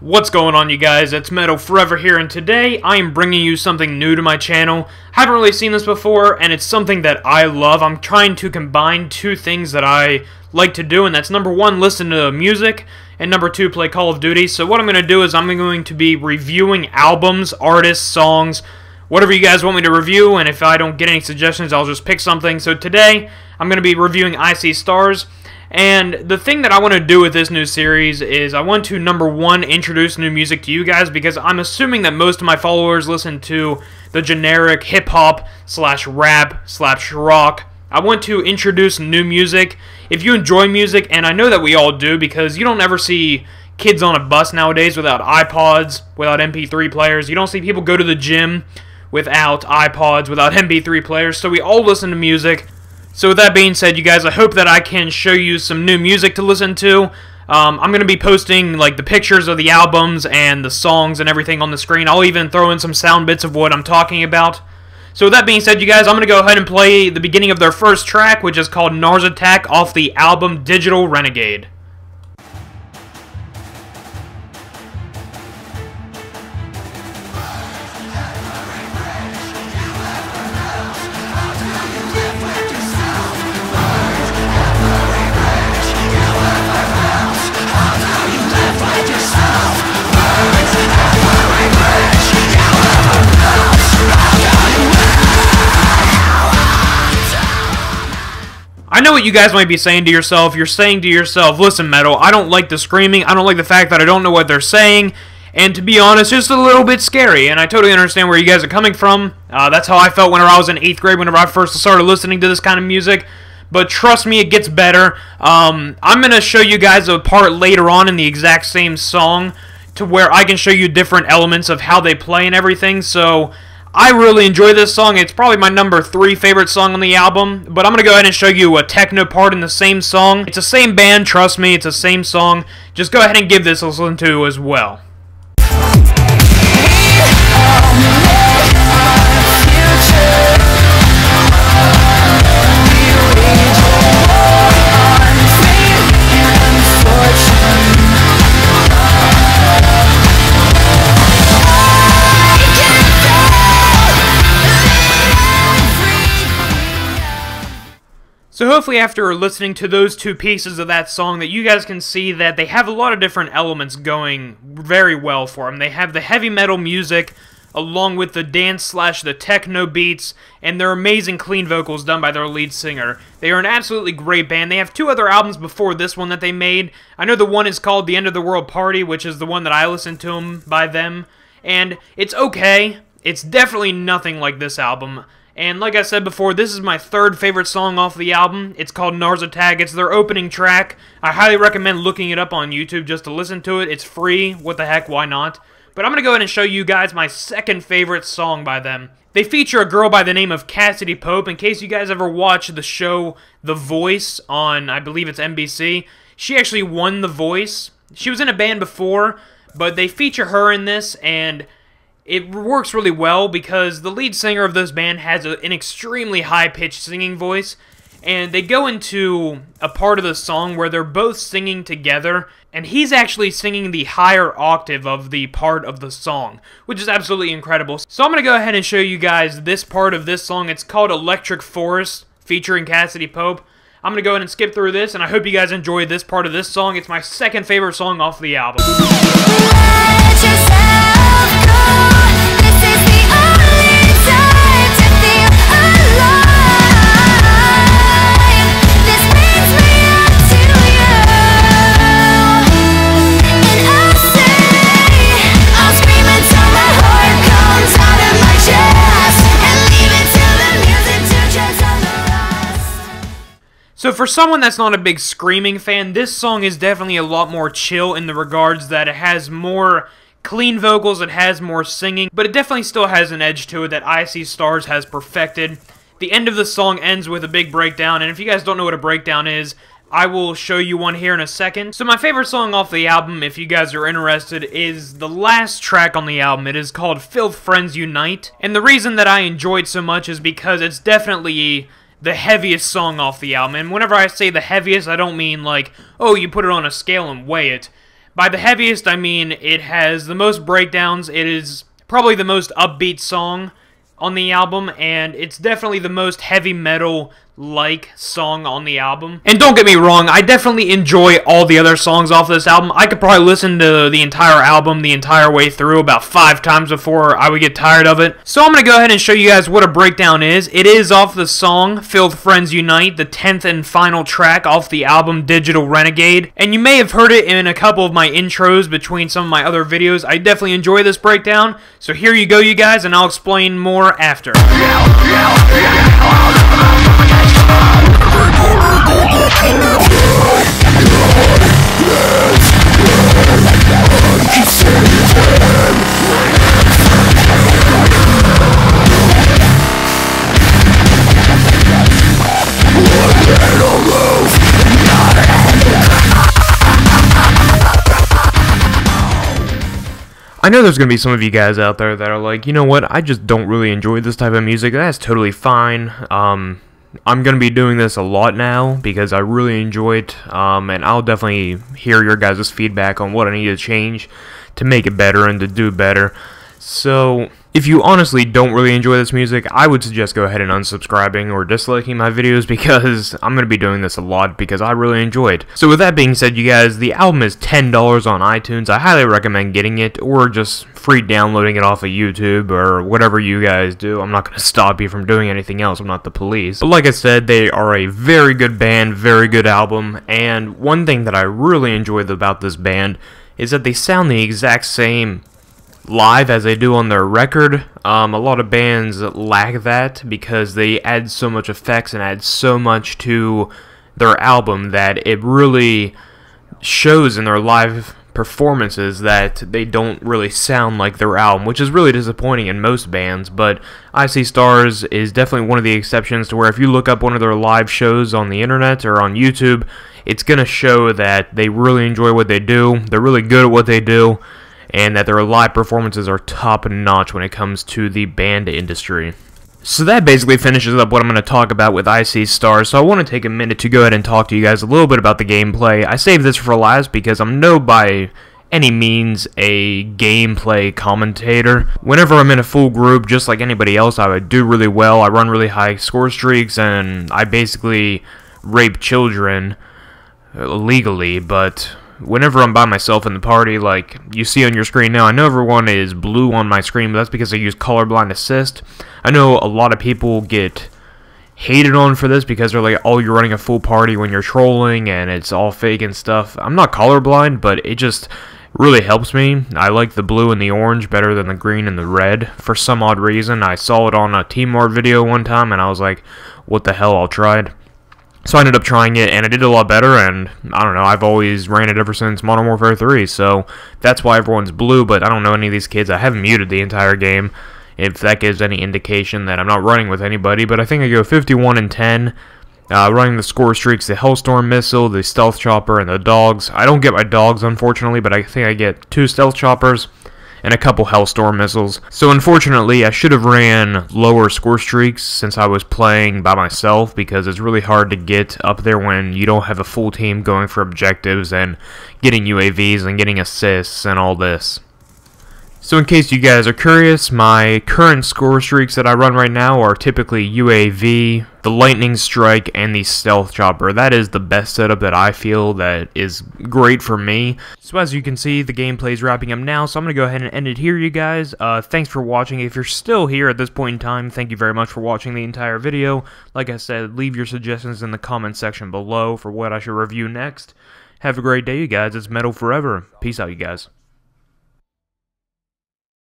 What's going on, you guys? It's Metal Forever here, and today I am bringing you something new to my channel. Haven't really seen this before, and it's something that I love. I'm trying to combine two things that I like to do, and that's number one, listen to music, and number two, play Call of Duty. So what I'm going to do is I'm going to be reviewing albums, artists, songs, whatever you guys want me to review, and if I don't get any suggestions, I'll just pick something. So today, I'm going to be reviewing I See Stars. And the thing that I want to do with this new series is I want to, number one, introduce new music to you guys, because I'm assuming that most of my followers listen to the generic hip-hop slash rap slash rock. I want to introduce new music. If you enjoy music, and I know that we all do, because you don't ever see kids on a bus nowadays without iPods, without MP3 players. You don't see people go to the gym without iPods, without MP3 players, so we all listen to music. So with that being said, you guys, I hope that I can show you some new music to listen to. I'm going to be posting like the pictures of the albums and the songs and everything on the screen. I'll even throw in some sound bits of what I'm talking about. So with that being said, you guys, I'm going to go ahead and play the beginning of their first track, which is called Nars Attack off the album Digital Renegade. I know what you guys might be saying to yourself. You're saying to yourself, listen, Metal, I don't like the screaming. I don't like the fact that I don't know what they're saying. And to be honest, it's just a little bit scary. And I totally understand where you guys are coming from. That's how I felt whenever I was in 8th grade, whenever I first started listening to this kind of music. But trust me, it gets better. I'm going to show you guys a part later on in the exact same song to where I can show you different elements of how they play and everything. So I really enjoy this song. It's probably my number 3 favorite song on the album, but I'm going to go ahead and show you a techno part in the same song. It's the same band, trust me, it's the same song. Just go ahead and give this a listen to as well. So hopefully after listening to those two pieces of that song that you guys can see that they have a lot of different elements going very well for them. They have the heavy metal music along with the dance slash the techno beats and their amazing clean vocals done by their lead singer. They are an absolutely great band. They have 2 other albums before this one that they made. I know the one is called The End of the World Party, which is the one that I listened to by them. And it's okay. It's definitely nothing like this album. And like I said before, this is my 3rd favorite song off the album. It's called Nars Attack. It's their opening track. I highly recommend looking it up on YouTube just to listen to it. It's free. What the heck, why not? But I'm going to go ahead and show you guys my 2nd favorite song by them. They feature a girl by the name of Cassidy Pope. In case you guys ever watched the show The Voice on, I believe it's NBC, she actually won The Voice. She was in a band before, but they feature her in this, and it works really well because the lead singer of this band has an extremely high-pitched singing voice, and they go into a part of the song where they're both singing together, and he's actually singing the higher octave of the part of the song, which is absolutely incredible. So I'm going to go ahead and show you guys this part of this song. It's called Electric Forest, featuring Cassidy Pope. I'm going to go ahead and skip through this, and I hope you guys enjoy this part of this song. It's my 2nd favorite song off the album. So for someone that's not a big screaming fan, this song is definitely a lot more chill in the regards that it has more clean vocals, it has more singing, but it definitely still has an edge to it that I See Stars has perfected. The end of the song ends with a big breakdown, and if you guys don't know what a breakdown is, I will show you one here in a second. So my favorite song off the album, if you guys are interested, is the last track on the album. It is called Filth Friends Unite, and the reason that I enjoyed so much is because it's definitely the heaviest song off the album. And whenever I say the heaviest, I don't mean like, oh, you put it on a scale and weigh it. By the heaviest, I mean it has the most breakdowns. It is probably the most upbeat song on the album, and it's definitely the most heavy metal-like song on the album. And don't get me wrong, I definitely enjoy all the other songs off this album. I could probably listen to the entire album the entire way through about 5 times before I would get tired of it. So I'm going to go ahead and show you guys what a breakdown is. It is off the song Filth Friends Unite, the 10th and final track off the album Digital Renegade. And you may have heard it in a couple of my intros between some of my other videos. I definitely enjoy this breakdown. So here you go, you guys, and I'll explain more after. I know there's going to be some of you guys out there that are like, you know what, I just don't really enjoy this type of music. That's totally fine. I'm going to be doing this a lot now because I really enjoy it, and I'll definitely hear your guys' feedback on what I need to change to make it better and to do better. So, if you honestly don't really enjoy this music, I would suggest go ahead and unsubscribing or disliking my videos because I'm going to be doing this a lot because I really enjoy it. So with that being said, you guys, the album is $10 on iTunes. I highly recommend getting it or just free downloading it off of YouTube or whatever you guys do. I'm not going to stop you from doing anything else. I'm not the police. But like I said, they are a very good band, very good album, and one thing that I really enjoy about this band is that they sound the exact same live as they do on their record. A lot of bands lack that because they add so much effects and add so much to their album that it really shows in their live performances that they don't really sound like their album, which is really disappointing in most bands. But I See Stars is definitely one of the exceptions to where if you look up one of their live shows on the internet or on YouTube, it's going to show that they really enjoy what they do, they're really good at what they do, and that their live performances are top-notch when it comes to the band industry. So that basically finishes up what I'm going to talk about with I See Stars, so I want to take a minute to go ahead and talk to you guys a little bit about the gameplay. I saved this for last because I'm no by any means a gameplay commentator. Whenever I'm in a full group, just like anybody else, I would do really well. I run really high score streaks, and I basically rape children illegally, but whenever I'm by myself in the party, like you see on your screen now, I know everyone is blue on my screen, but that's because I use colorblind assist. I know a lot of people get hated on for this because they're like, oh, you're running a full party when you're trolling and it's all fake and stuff. I'm not colorblind, but it just really helps me. I like the blue and the orange better than the green and the red for some odd reason. I saw it on a Team Art video one time and I was like, what the hell, I'll try it. So I ended up trying it, and I did a lot better, and I don't know, I've always ran it ever since Modern Warfare 3, so that's why everyone's blue, but I don't know any of these kids. I haven't muted the entire game, if that gives any indication that I'm not running with anybody, but I think I go 51 and 10, running the score streaks, the Hellstorm Missile, the Stealth Chopper, and the Dogs. I don't get my Dogs, unfortunately, but I think I get 2 Stealth Choppers and a couple Hellstorm missiles. So unfortunately, I should have ran lower score streaks since I was playing by myself because it's really hard to get up there when you don't have a full team going for objectives and getting UAVs and getting assists and all this. So in case you guys are curious, my current score streaks that I run right now are typically UAV, the Lightning Strike, and the Stealth Chopper. That is the best setup that I feel that is great for me. So as you can see, the gameplay is wrapping up now, so I'm going to go ahead and end it here, you guys. Thanks for watching. If you're still here at this point in time, thank you very much for watching the entire video. Like I said, leave your suggestions in the comment section below for what I should review next. Have a great day, you guys. It's Metal Forever. Peace out, you guys.